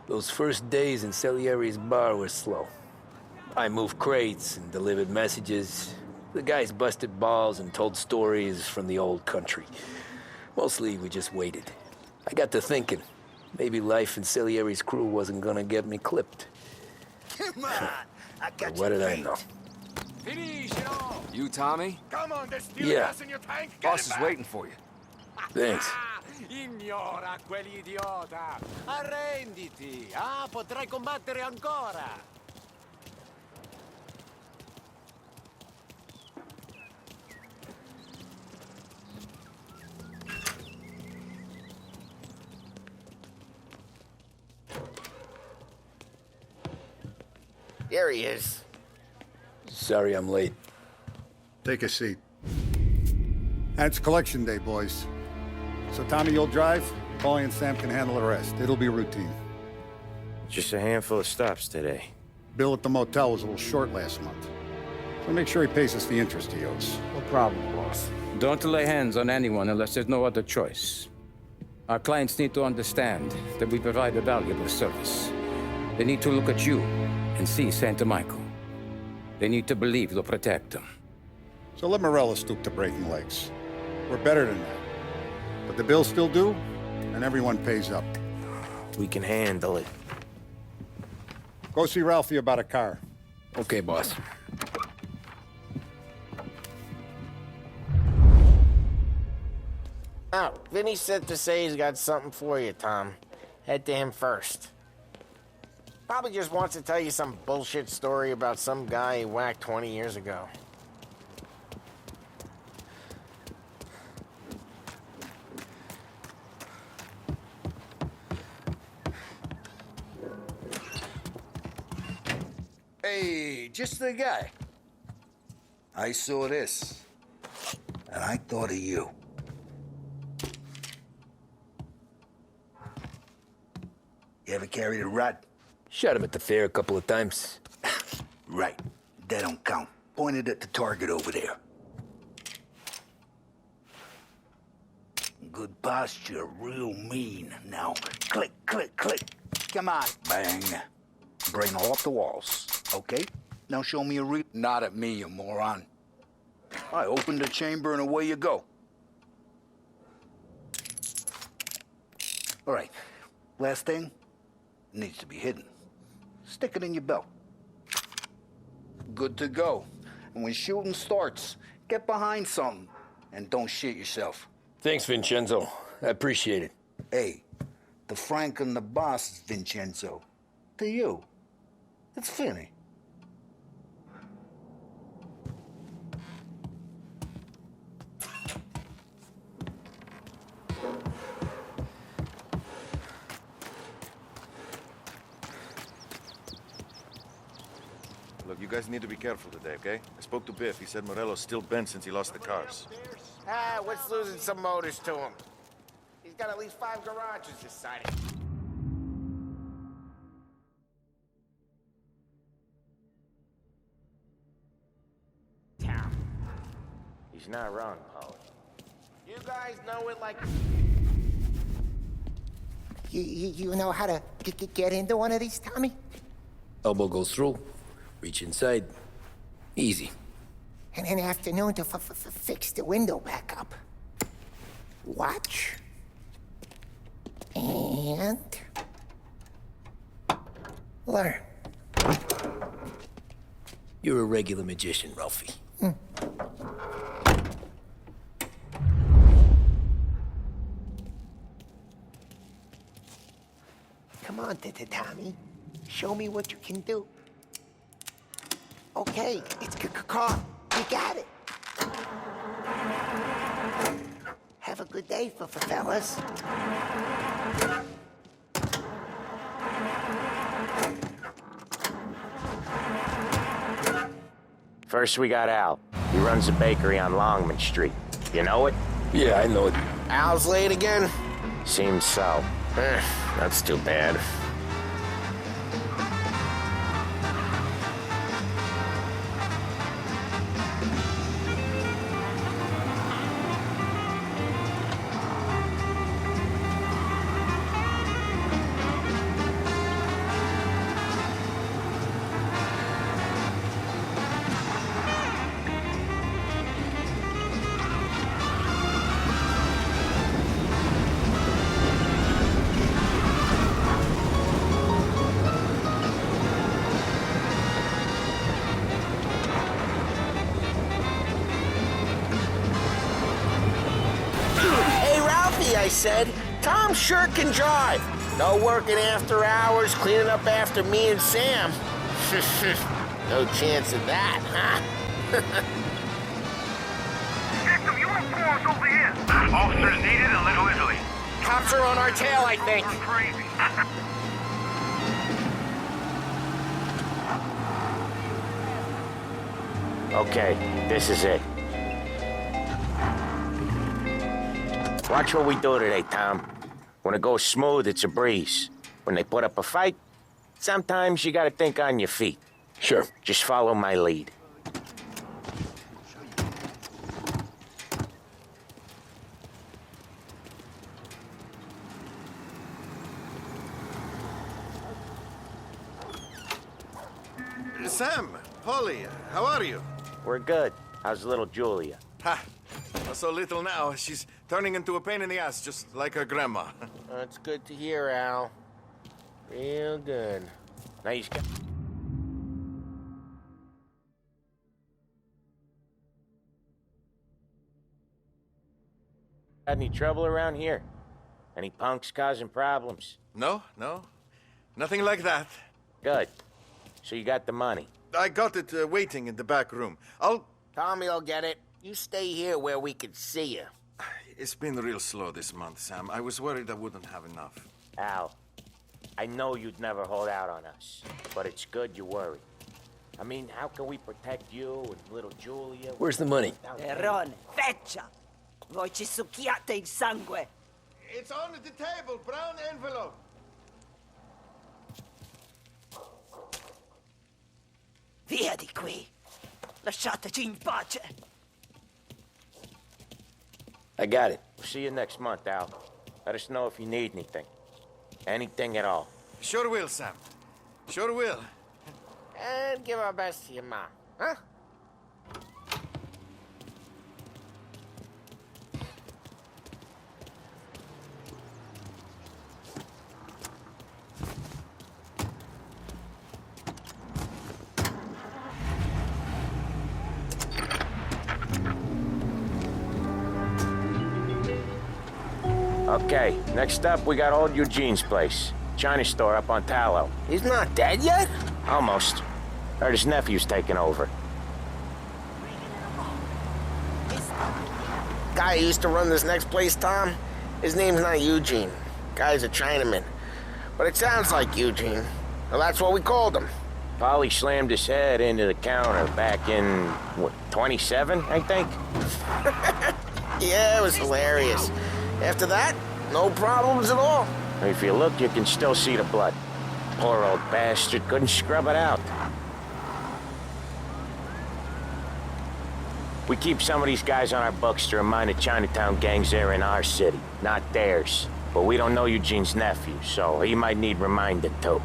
Those first days in Salieri's bar were slow. I moved crates and delivered messages. The guys busted balls and told stories from the old country. Mostly, we just waited. I got to thinking, maybe life in Salieri's crew wasn't gonna get me clipped. Come on! I got But what did I know? You, Tommy? Come on, there's still Yeah. gas in your tank. Get Boss it is back. waiting for you. Thanks. Ignora quell'idiota! Arrenditi! Ah, potrai combattere ancora! There he is. Sorry I'm late. Take a seat. And it's collection day, boys. So Tommy, you'll drive. Paulie and Sam can handle the rest. It'll be routine. Just a handful of stops today. Bill at the motel was a little short last month. So make sure he pays us the interest he owes. No problem, boss. Don't lay hands on anyone unless there's no other choice. Our clients need to understand that we provide a valuable service. They need to look at you and see Santa Michael. They need to believe you'll protect them. So let Morella stoop to breaking legs. We're better than that. But the bills still due, and everyone pays up. We can handle it. Go see Ralphie about a car. Okay, boss. Oh, Vinny said to say he's got something for you, Tom. Head to him first. Probably just wants to tell you some bullshit story about some guy he whacked 20 years ago. Hey, just the guy. I saw this, and I thought of you. You ever carried a rod? Shot him at the fair a couple of times. Right. That don't count. Pointed at the target over there. Good posture, real mean. Now, click, click, click. Come on. Bang. Bring off the walls, okay? Now show me a Not at me, you moron. I opened the chamber and away you go. All right. Last thing. Needs to be hidden. Stick it in your belt. Good to go. And when shooting starts, get behind something and don't shit yourself. Thanks, Vincenzo. I appreciate it. Hey, the Frank and the boss is Vincenzo. To you, it's Finny. Look, you guys need to be careful today, okay? I spoke to Biff. He said Morello's still bent since he lost the cars. Ah, what's losing some motors to him? He's got at least 5 garages this side of him. Town. He's not wrong, Paulie. You guys know it like... You know how to get into one of these, Tommy? Elbow goes through. Reach inside. Easy. And an afternoon to fix the window back up. Watch. And... learn. You're a regular magician, Ralphie. Come on, Tommy. Show me what you can do. Okay, it's car. You got it. Have a good day, fellas. First, we got Al. He runs a bakery on Longman Street. You know it? Yeah, I know it. Al's late again? Seems so. That's too bad. said, Tom sure can drive. No working after hours, cleaning up after me and Sam. No chance of that, huh? System, you want force over here. Officers needed in Little Italy. Cops are on our tail, I think. Crazy. Okay, this is it. Watch what we do today, Tom. When it goes smooth, it's a breeze. When they put up a fight, sometimes you gotta think on your feet. Sure. Just follow my lead. Sam, Paulie, how are you? We're good. How's little Julia? Ha! Not so little now. She's turning into a pain in the ass, just like her grandma. That's good to hear, Al. Real good. Now you got... Got any trouble around here? Any punks causing problems? No, no. Nothing like that. Good. So you got the money? I got it waiting in the back room. Tommy'll get it. You stay here where we can see you. It's been real slow this month, Sam. I was worried I wouldn't have enough. Al, I know you'd never hold out on us, but it's good you worry. I mean, how can we protect you and little Julia? Where's the money? Terrone, feccia! Voi ci succhiate il sangue! It's on the table, brown envelope. Via di qui! Lasciateci in pace! I got it. See you next month, Al. Let us know if you need anything. Anything at all. Sure will, Sam. Sure will. And give our best to your mom, huh? Okay, next up, we got old Eugene's place. China store up on Tallow. He's not dead yet? Almost. Heard his nephew's taking over. Guy who used to run this next place, Tom? His name's not Eugene. Guy's a Chinaman. But it sounds like Eugene. Well, that's what we called him. Paulie slammed his head into the counter back in, what, 27, I think? Yeah, it was hilarious. After that, no problems at all. If you look, you can still see the blood. Poor old bastard couldn't scrub it out. We keep some of these guys on our books to remind the Chinatown gangs they're in our city, not theirs. But we don't know Eugene's nephew, so he might need reminded too.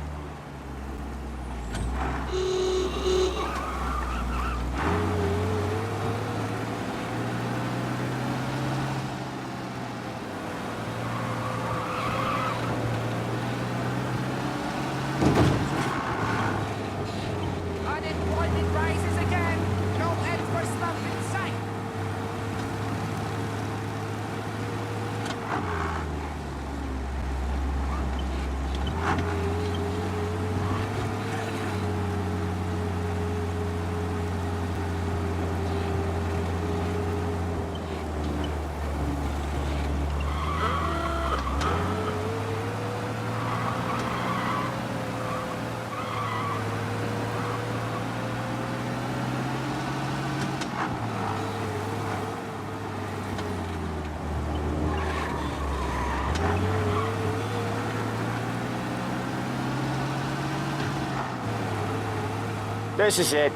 This is it.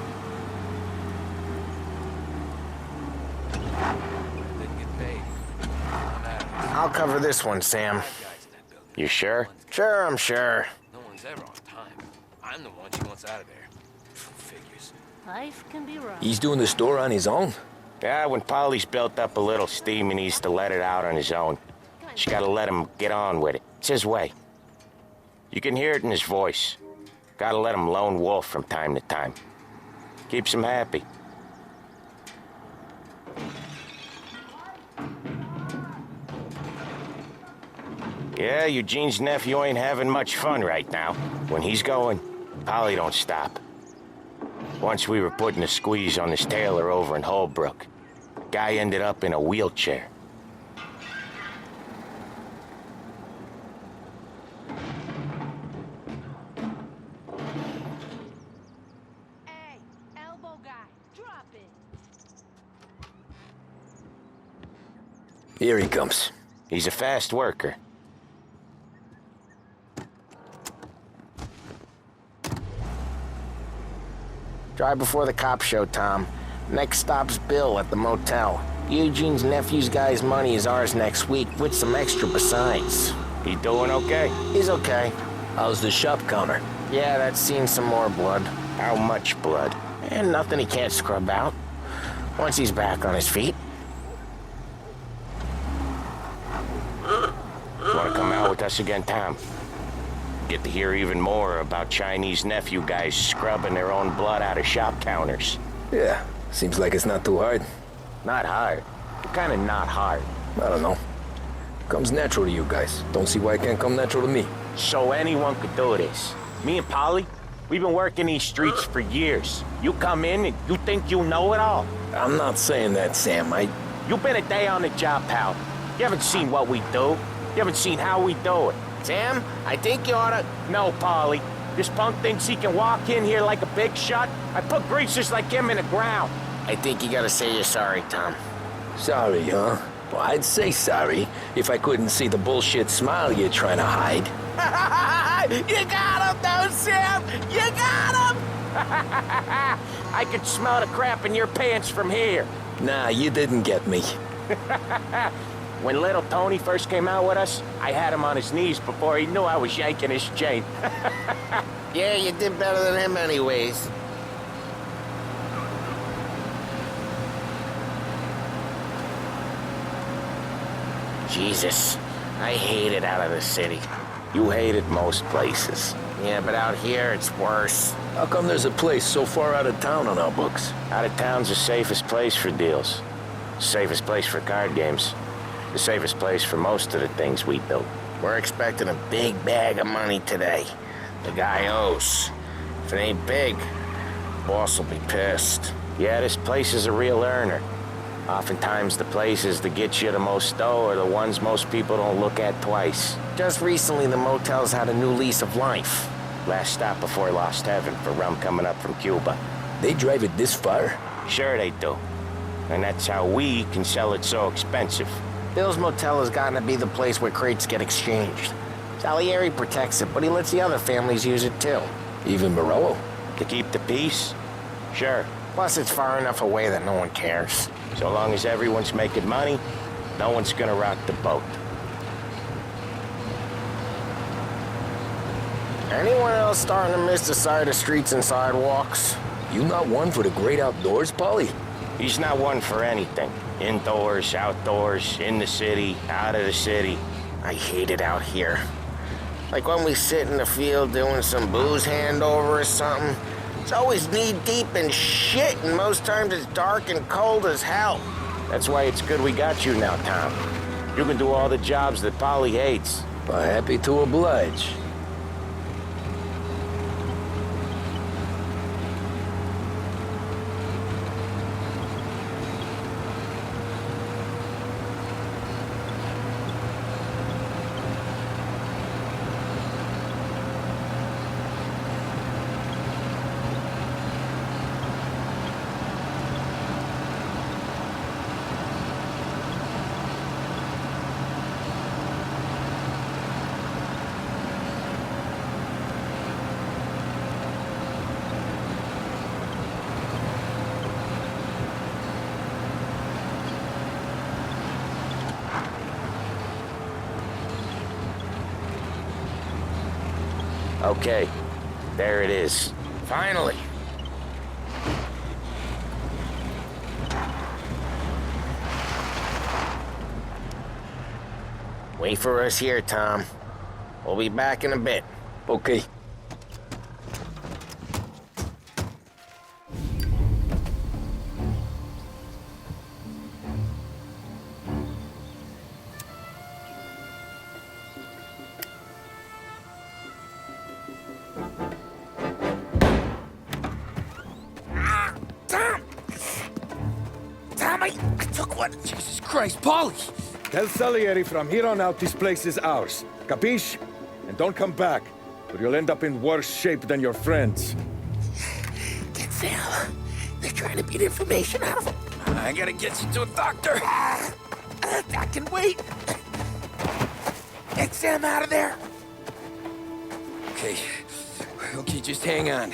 Didn't get paid. I'll cover this one, Sam. You sure? Sure, I'm sure. No one's ever on time. I'm the one she wants out of there. Figures. Life can be rough. He's doing the store on his own? Yeah, when Paulie's built up a little steam, he needs to let it out on his own. She gotta let him get on with it. It's his way. You can hear it in his voice. Gotta let him lone wolf from time to time. Keeps him happy. Yeah, Eugene's nephew ain't having much fun right now. When he's going, Paulie don't stop. Once we were putting a squeeze on this tailor over in Holbrook. Guy ended up in a wheelchair. Hey, elbow guy, drop it. Here he comes. He's a fast worker. Drive before the cops show, Tom. Next stop's Bill at the motel. Eugene's nephew's guy's money is ours next week, with some extra besides. He doing okay? He's okay. How's the shop counter? Yeah, that's seen some more blood. How much blood? And nothing he can't scrub out. Once he's back on his feet. Want to come out with us again, Tom? Get to hear even more about Chinese nephew guys scrubbing their own blood out of shop counters. Yeah, seems like it's not too hard. Not hard. Kinda not hard. I don't know. Comes natural to you guys. Don't see why it can't come natural to me. So anyone could do this. Me and Paulie, we've been working these streets for years. You come in and you think you know it all. I'm not saying that, Sam. You've been a day on the job, pal. You haven't seen what we do. You haven't seen how we do it. Sam, I think you oughta... No, Paulie. This punk thinks he can walk in here like a big shot. I put greasers like him in the ground. I think you gotta say you're sorry, Tom. Sorry, huh? Well, I'd say sorry if I couldn't see the bullshit smile you're trying to hide. You got him, though, Sam! You got him! I could smell the crap in your pants from here. Nah, you didn't get me. When little Tony first came out with us, I had him on his knees before he knew I was yanking his chain. Yeah, you did better than him anyways. Jesus, I hate it out of the city. You hate it most places. Yeah, but out here, it's worse. How come there's a place so far out of town on our books? Out of town's the safest place for deals. Safest place for card games. The safest place for most of the things we do. We're expecting a big bag of money today. The guy owes. If it ain't big, boss will be pissed. Yeah, this place is a real earner. Oftentimes the places that get you the most dough are the ones most people don't look at twice. Just recently, the motel's had a new lease of life. Last stop before Lost Heaven for rum coming up from Cuba. They drive it this far? Sure they do. And that's how we can sell it so expensive. Bill's motel has gotten to be the place where crates get exchanged. Salieri protects it, but he lets the other families use it too. Even Morello? To keep the peace? Sure. Plus, it's far enough away that no one cares. So long as everyone's making money, no one's gonna rock the boat. Anyone else starting to miss the side of streets and sidewalks? You not one for the great outdoors, Paulie? He's not one for anything. Indoors, outdoors, in the city, out of the city. I hate it out here. Like when we sit in the field doing some booze handover or something. It's always knee-deep in shit, and most times it's dark and cold as hell. That's why it's good we got you now, Tom. You can do all the jobs that Paulie hates. Well, happy to oblige. Okay, there it is. Finally. Wait for us here, Tom. We'll be back in a bit. Okay. What? Jesus Christ, Paulie! Tell Salieri from here on out this place is ours. Capiche? And don't come back, or you'll end up in worse shape than your friends. Get Sam. They're trying to beat information out of him. I gotta get you to a doctor. I can wait. Get Sam out of there. Okay. Okay, just hang on.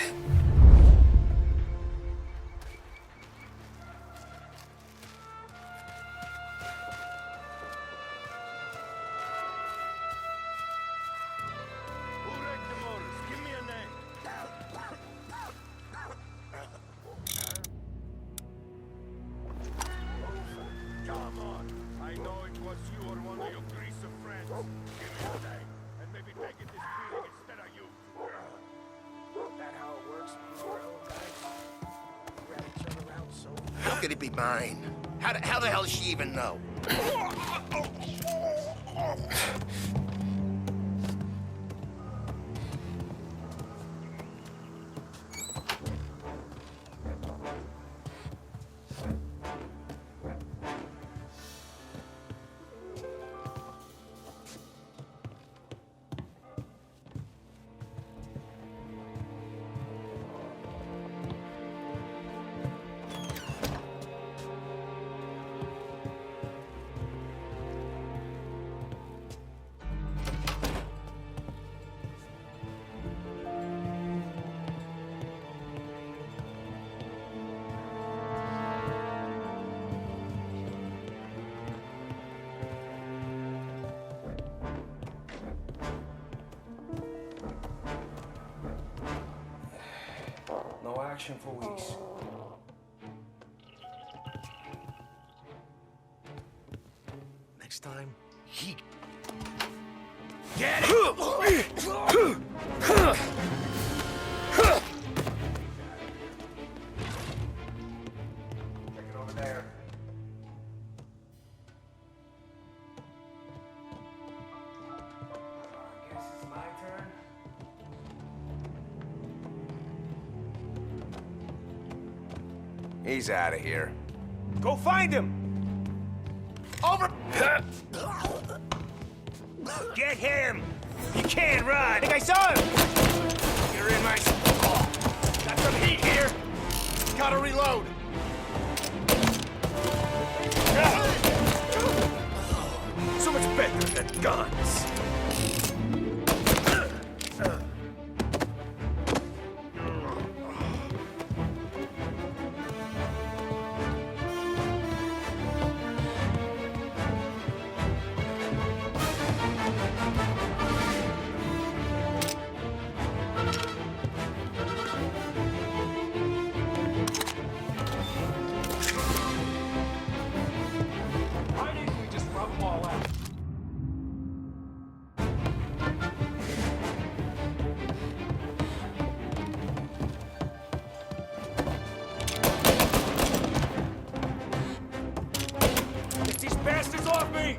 How could it be mine? How the hell does she even know? No action for weeks. Next time, he... Get it! Check it over there. I guess it's my turn. He's out of here. Go find him! Over! Get him! He can't run! I think I saw him! You're in my... Got some heat here! Gotta reload! So much better than guns! Why didn't we just rub them all out? Get these bastards off me!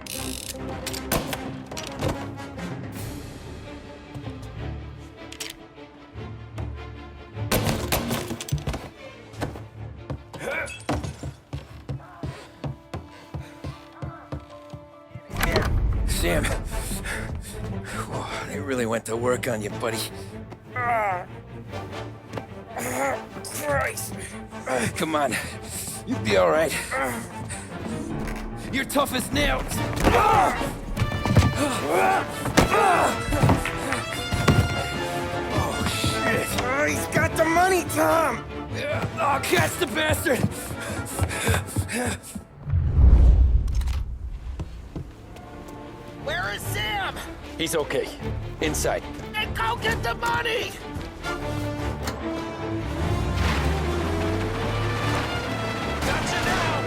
Sam. Whoa, they really went to work on you, buddy. Christ. Come on. You'll be all right. You're tough as nails. Oh, shit. Oh, he's got the money, Tom! Oh, catch the bastard! Where is Sam? He's okay. Inside. Then go get the money! Gotcha now!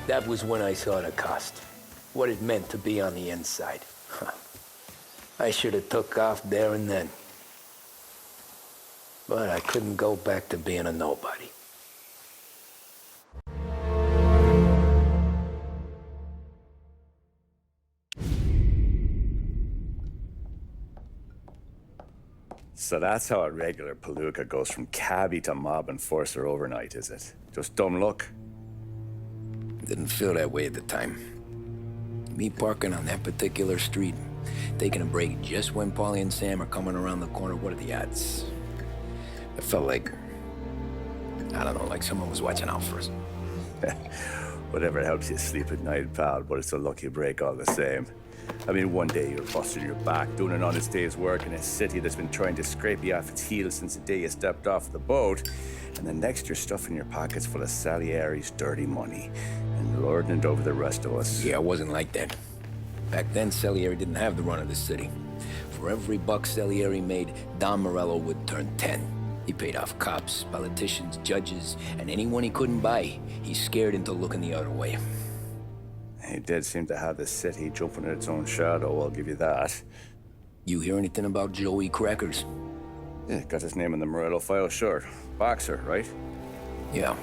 That was when I saw the cost. What it meant to be on the inside. I should have took off there and then. But I couldn't go back to being a nobody. So that's how a regular palooka goes from cabbie to mob enforcer overnight, is it? Just dumb luck? Didn't feel that way at the time. Me parking on that particular street, taking a break just when Paulie and Sam are coming around the corner, what are the odds? It felt like, I don't know, like someone was watching out for us. Whatever helps you sleep at night, pal, but it's a lucky break all the same. I mean, one day you're busting your back, doing an honest day's work in a city that's been trying to scrape you off its heels since the day you stepped off the boat, and the next you're stuffing your pockets full of Salieri's dirty money and lording it over the rest of us. Yeah, it wasn't like that. Back then, Salieri didn't have the run of the city. For every buck Salieri made, Don Morello would turn 10. He paid off cops, politicians, judges, and anyone he couldn't buy, he scared into looking the other way. He did seem to have the city jumping at its own shadow, I'll give you that. You hear anything about Joey Crackers? Yeah, got his name in the Morello file, sure. Boxer, right? Yeah,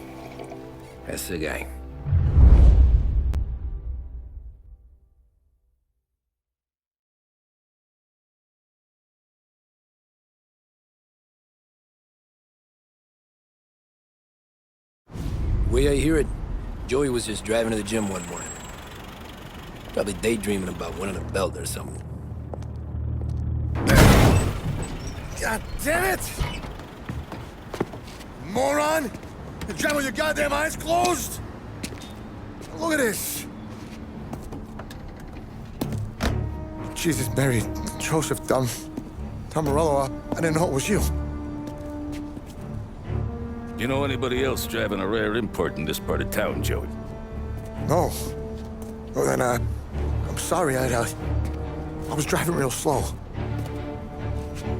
that's the guy. The way I hear it, Joey was just driving to the gym one morning. Probably daydreaming about winning a belt or something. God damn it! Moron! You're driving with your goddamn eyes closed! Look at this! Jesus, Mary, Joseph, Tom Morello, I didn't know it was you. You know anybody else driving a rare import in this part of town, Joey? No. Well, then, I'm sorry, I was driving real slow.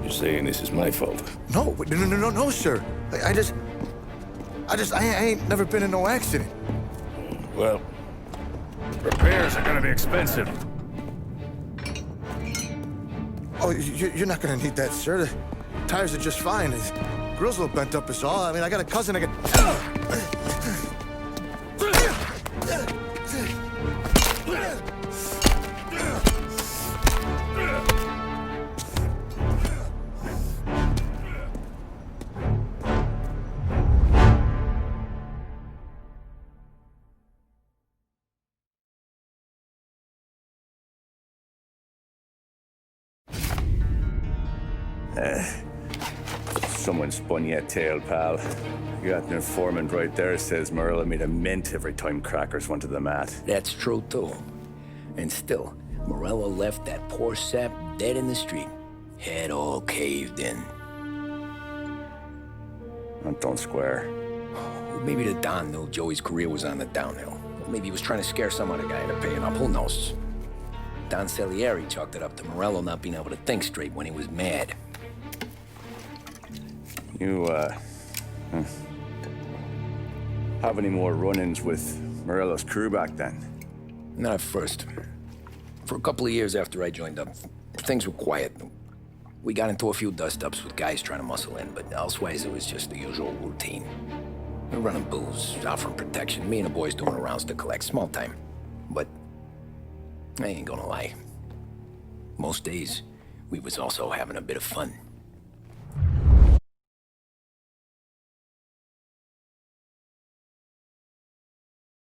You're saying this is my fault? No, sir. I ain't never been in no accident. Well, repairs are gonna be expensive. Oh, you're not gonna need that, sir. The tires are just fine. The grill's a little bent up is all. I mean, I got a cousin I can... Someone spun you a tale, pal. You got an informant right there says Morello made a mint every time Crackers went to the mat. That's true, too. And still, Morello left that poor sap dead in the street. Head all caved in. That don't square. Maybe the Don knew Joey's career was on the downhill. Or maybe he was trying to scare some other guy into paying up. Who knows? Don Salieri chalked it up to Morello not being able to think straight when he was mad. You, have any more run-ins with Morello's crew back then? Not at first. For a couple of years after I joined up, things were quiet. We got into a few dust-ups with guys trying to muscle in, but elsewise it was just the usual routine. We're running booze, offering protection, me and the boys doing rounds to collect, small time. But I ain't gonna lie. Most days, we was also having a bit of fun.